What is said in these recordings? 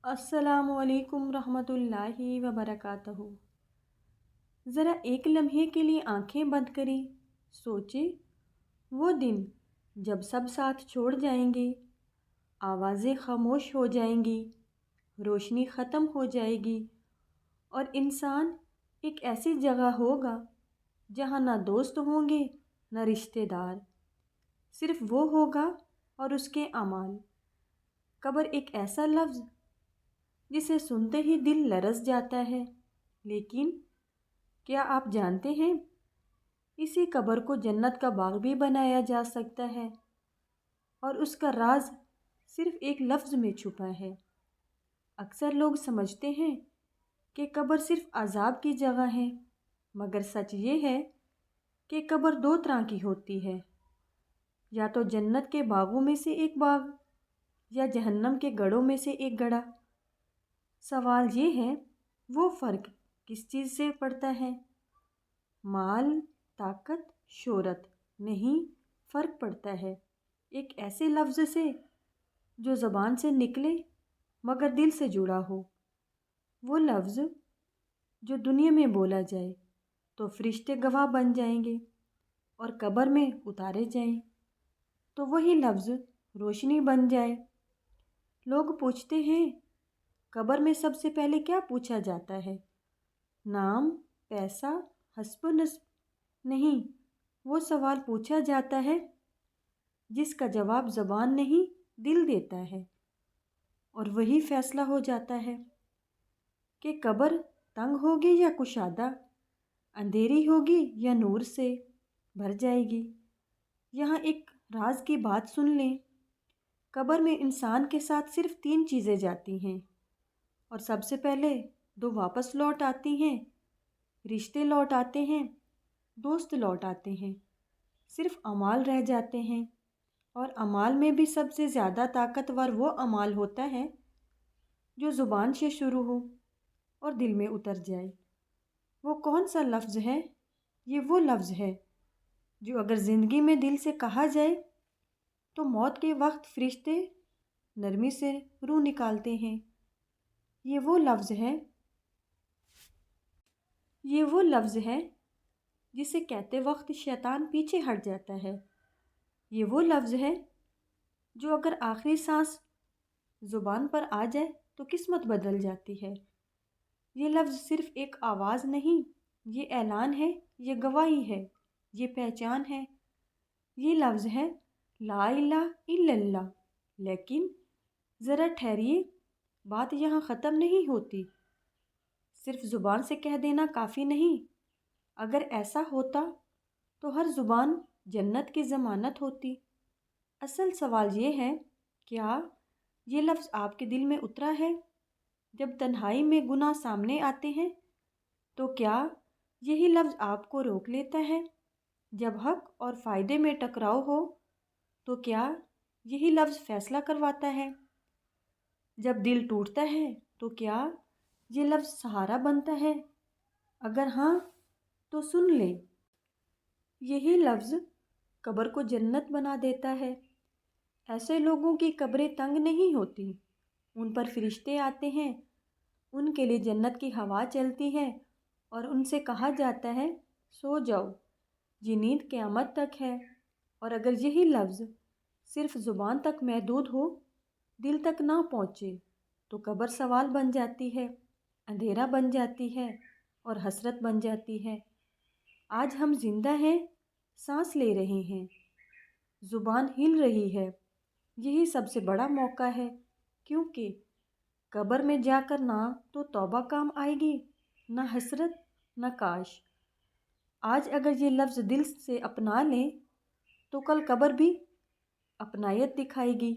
السلام علیکم رحمۃ اللہ وبرکاتہ۔ ذرا ایک لمحے کے لیے آنکھیں بند کریں، سوچیں وہ دن جب سب ساتھ چھوڑ جائیں گے، آوازیں خاموش ہو جائیں گی، روشنی ختم ہو جائے گی اور انسان ایک ایسی جگہ ہوگا جہاں نہ دوست ہوں گے نہ رشتہ دار، صرف وہ ہوگا اور اس کے اعمال۔ قبر ایک ایسا لفظ جسے سنتے ہی دل لرز جاتا ہے، لیکن کیا آپ جانتے ہیں اسی قبر کو جنت کا باغ بھی بنایا جا سکتا ہے، اور اس کا راز صرف ایک لفظ میں چھپا ہے۔ اکثر لوگ سمجھتے ہیں کہ قبر صرف عذاب کی جگہ ہے، مگر سچ یہ ہے کہ قبر دو طرح کی ہوتی ہے، یا تو جنت کے باغوں میں سے ایک باغ یا جہنم کے گڑھوں میں سے ایک گڑھا۔ سوال یہ ہے، وہ فرق کس چیز سے پڑتا ہے؟ مال، طاقت، شہرت؟ نہیں، فرق پڑتا ہے ایک ایسے لفظ سے جو زبان سے نکلے مگر دل سے جڑا ہو۔ وہ لفظ جو دنیا میں بولا جائے تو فرشتے گواہ بن جائیں گے، اور قبر میں اتارے جائیں تو وہی لفظ روشنی بن جائے۔ لوگ پوچھتے ہیں قبر میں سب سے پہلے کیا پوچھا جاتا ہے؟ نام، پیسہ، حسب و نسب؟ نہیں، وہ سوال پوچھا جاتا ہے جس کا جواب زبان نہیں دل دیتا ہے، اور وہی فیصلہ ہو جاتا ہے کہ قبر تنگ ہوگی یا کشادہ، اندھیری ہوگی یا نور سے بھر جائے گی۔ یہاں ایک راز کی بات سن لیں، قبر میں انسان کے ساتھ صرف تین چیزیں جاتی ہیں، اور سب سے پہلے دو واپس لوٹ آتی ہیں، رشتے لوٹ آتے ہیں، دوست لوٹ آتے ہیں، صرف اعمال رہ جاتے ہیں، اور اعمال میں بھی سب سے زیادہ طاقتور وہ اعمال ہوتا ہے جو زبان سے شروع ہو اور دل میں اتر جائے۔ وہ کون سا لفظ ہے؟ یہ وہ لفظ ہے جو اگر زندگی میں دل سے کہا جائے تو موت کے وقت فرشتے نرمی سے روح نکالتے ہیں۔ یہ وہ لفظ ہے جسے کہتے وقت شیطان پیچھے ہٹ جاتا ہے۔ یہ وہ لفظ ہے جو اگر آخری سانس زبان پر آ جائے تو قسمت بدل جاتی ہے۔ یہ لفظ صرف ایک آواز نہیں، یہ اعلان ہے، یہ گواہی ہے، یہ پہچان ہے۔ یہ لفظ ہے لا الہ الا اللہ۔ لیکن ذرا ٹھہریے، بات یہاں ختم نہیں ہوتی۔ صرف زبان سے کہہ دینا کافی نہیں۔ اگر ایسا ہوتا تو ہر زبان جنت کی ضمانت ہوتی۔ اصل سوال یہ ہے، کیا یہ لفظ آپ کے دل میں اترا ہے؟ جب تنہائی میں گناہ سامنے آتے ہیں تو کیا یہی لفظ آپ کو روک لیتا ہے؟ جب حق اور فائدے میں ٹکراؤ ہو تو کیا یہی لفظ فیصلہ کرواتا ہے؟ جب دل ٹوٹتا ہے تو کیا یہ لفظ سہارا بنتا ہے؟ اگر ہاں تو سن لیں، یہی لفظ قبر کو جنت بنا دیتا ہے۔ ایسے لوگوں کی قبریں تنگ نہیں ہوتی، ان پر فرشتے آتے ہیں، ان کے لیے جنت کی ہوا چلتی ہے، اور ان سے کہا جاتا ہے سو جاؤ، یہ نیند قیامت تک ہے۔ اور اگر یہی لفظ صرف زبان تک محدود ہو، دل تک نہ پہنچے، تو قبر سوال بن جاتی ہے، اندھیرا بن جاتی ہے، اور حسرت بن جاتی ہے۔ آج ہم زندہ ہیں، سانس لے رہے ہیں، زبان ہل رہی ہے، یہی سب سے بڑا موقع ہے، کیونکہ قبر میں جا کر نہ تو توبہ کام آئے گی، نہ حسرت، نہ کاش۔ آج اگر یہ لفظ دل سے اپنا لیں تو کل قبر بھی اپنائیت دکھائے گی۔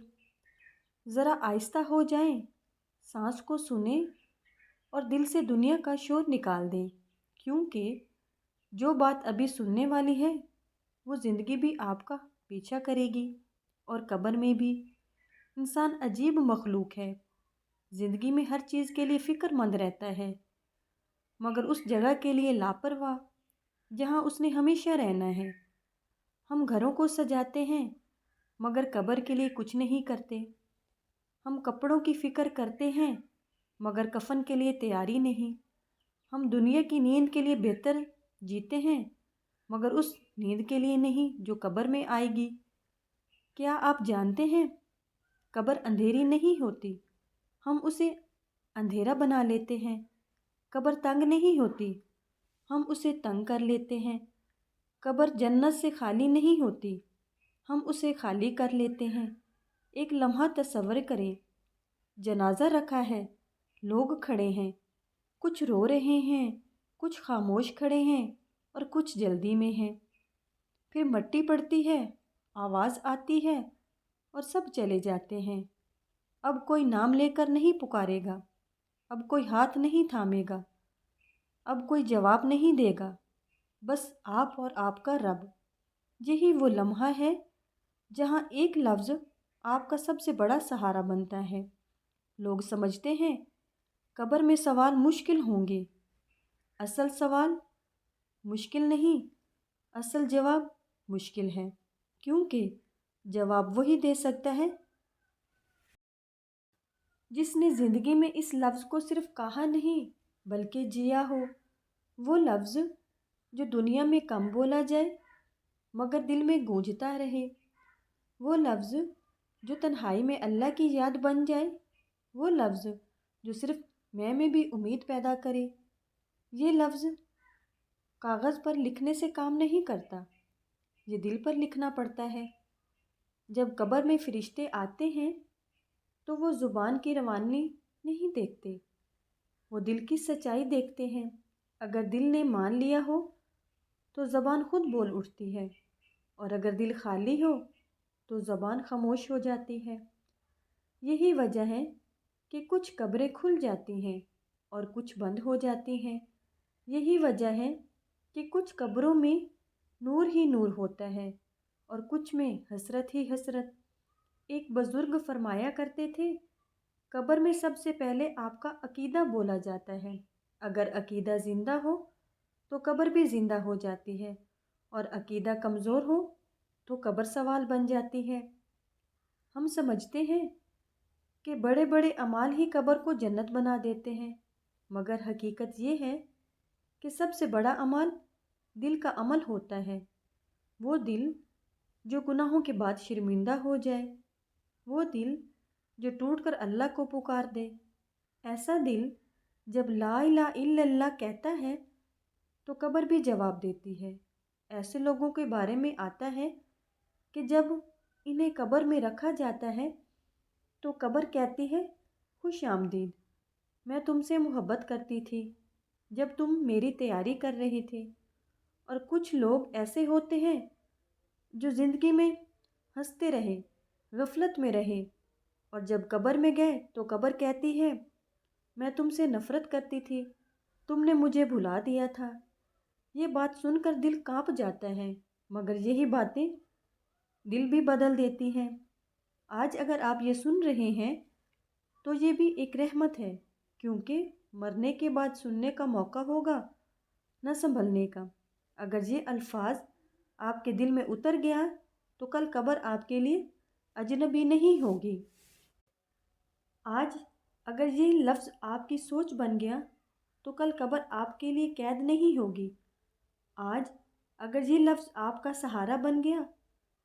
ذرا آہستہ ہو جائیں، سانس کو سنیں اور دل سے دنیا کا شور نکال دیں، کیونکہ جو بات ابھی سننے والی ہے وہ زندگی بھی آپ کا پیچھا کرے گی، اور قبر میں بھی۔ انسان عجیب مخلوق ہے، زندگی میں ہر چیز کے لیے فکر مند رہتا ہے، مگر اس جگہ کے لیے لاپرواہ جہاں اس نے ہمیشہ رہنا ہے۔ ہم گھروں کو سجاتے ہیں مگر قبر کے لیے کچھ نہیں کرتے۔ ہم کپڑوں کی فکر کرتے ہیں مگر کفن کے لیے تیاری نہیں۔ ہم دنیا کی نیند کے لیے بہتر جیتے ہیں مگر اس نیند کے لیے نہیں جو قبر میں آئے گی۔ کیا آپ جانتے ہیں قبر اندھیری نہیں ہوتی، ہم اسے اندھیرا بنا لیتے ہیں۔ قبر تنگ نہیں ہوتی، ہم اسے تنگ کر لیتے ہیں۔ قبر جنت سے خالی نہیں ہوتی، ہم اسے خالی کر لیتے ہیں۔ ایک لمحہ تصور کریں، جنازہ رکھا ہے، لوگ کھڑے ہیں، کچھ رو رہے ہیں، کچھ خاموش کھڑے ہیں اور کچھ جلدی میں ہیں۔ پھر مٹی پڑتی ہے، آواز آتی ہے اور سب چلے جاتے ہیں۔ اب کوئی نام لے کر نہیں پکارے گا، اب کوئی ہاتھ نہیں تھامے گا، اب کوئی جواب نہیں دے گا، بس آپ اور آپ کا رب۔ یہی وہ لمحہ ہے جہاں ایک لفظ آپ کا سب سے بڑا سہارا بنتا ہے۔ لوگ سمجھتے ہیں قبر میں سوال مشکل ہوں گے۔ اصل سوال مشکل نہیں، اصل جواب مشکل ہے، کیونکہ جواب وہی دے سکتا ہے جس نے زندگی میں اس لفظ کو صرف کہا نہیں بلکہ جیا ہو۔ وہ لفظ جو دنیا میں کم بولا جائے مگر دل میں گونجتا رہے۔ وہ لفظ جو تنہائی میں اللہ کی یاد بن جائے۔ وہ لفظ جو صرف میں بھی امید پیدا کرے۔ یہ لفظ کاغذ پر لکھنے سے کام نہیں کرتا، یہ دل پر لکھنا پڑتا ہے۔ جب قبر میں فرشتے آتے ہیں تو وہ زبان کی روانی نہیں دیکھتے، وہ دل کی سچائی دیکھتے ہیں۔ اگر دل نے مان لیا ہو تو زبان خود بول اٹھتی ہے، اور اگر دل خالی ہو تو زبان خاموش ہو جاتی ہے۔ یہی وجہ ہے کہ کچھ قبریں کھل جاتی ہیں اور کچھ بند ہو جاتی ہیں۔ یہی وجہ ہے کہ کچھ قبروں میں نور ہی نور ہوتا ہے اور کچھ میں حسرت ہی حسرت۔ ایک بزرگ فرمایا کرتے تھے، قبر میں سب سے پہلے آپ کا عقیدہ بولا جاتا ہے۔ اگر عقیدہ زندہ ہو تو قبر بھی زندہ ہو جاتی ہے، اور عقیدہ کمزور ہو تو قبر سوال بن جاتی ہے۔ ہم سمجھتے ہیں کہ بڑے بڑے اعمال ہی قبر کو جنت بنا دیتے ہیں، مگر حقیقت یہ ہے کہ سب سے بڑا عمل دل کا عمل ہوتا ہے۔ وہ دل جو گناہوں کے بعد شرمندہ ہو جائے، وہ دل جو ٹوٹ کر اللہ کو پکار دے۔ ایسا دل جب لا الہ الا اللہ کہتا ہے تو قبر بھی جواب دیتی ہے۔ ایسے لوگوں کے بارے میں آتا ہے کہ جب انہیں قبر میں رکھا جاتا ہے تو قبر کہتی ہے، خوش آمدید، میں تم سے محبت کرتی تھی جب تم میری تیاری کر رہے تھے۔ اور کچھ لوگ ایسے ہوتے ہیں جو زندگی میں ہنستے رہے، غفلت میں رہے، اور جب قبر میں گئے تو قبر کہتی ہے، میں تم سے نفرت کرتی تھی، تم نے مجھے بھلا دیا تھا۔ یہ بات سن کر دل کانپ جاتا ہے، مگر یہی باتیں دل بھی بدل دیتی ہیں۔ آج اگر آپ یہ سن رہے ہیں تو یہ بھی ایک رحمت ہے، کیونکہ مرنے کے بعد سننے کا موقع ہوگا نہ سنبھلنے کا۔ اگر یہ الفاظ آپ کے دل میں اتر گیا تو کل قبر آپ کے لیے اجنبی نہیں ہوگی۔ آج اگر یہ لفظ آپ کی سوچ بن گیا تو کل قبر آپ کے لیے قید نہیں ہوگی۔ آج اگر یہ لفظ آپ کا سہارا بن گیا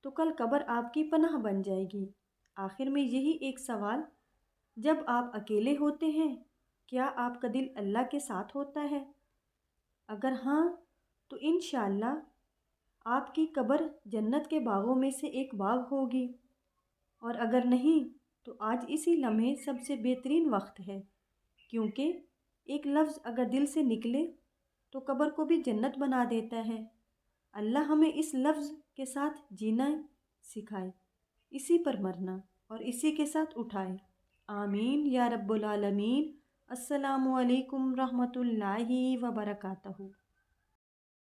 تو کل قبر آپ کی پناہ بن جائے گی۔ آخر میں یہی ایک سوال، جب آپ اکیلے ہوتے ہیں کیا آپ کا دل اللہ کے ساتھ ہوتا ہے؟ اگر ہاں تو انشاءاللہ آپ کی قبر جنت کے باغوں میں سے ایک باغ ہوگی، اور اگر نہیں تو آج اسی لمحے سب سے بہترین وقت ہے، کیونکہ ایک لفظ اگر دل سے نکلے تو قبر کو بھی جنت بنا دیتا ہے۔ اللہ ہمیں اس لفظ کے ساتھ جینا سکھائے، اسی پر مرنا اور اسی کے ساتھ اٹھائے۔ آمین یا رب العالمین۔ السلام علیکم رحمۃ اللہ وبرکاتہ۔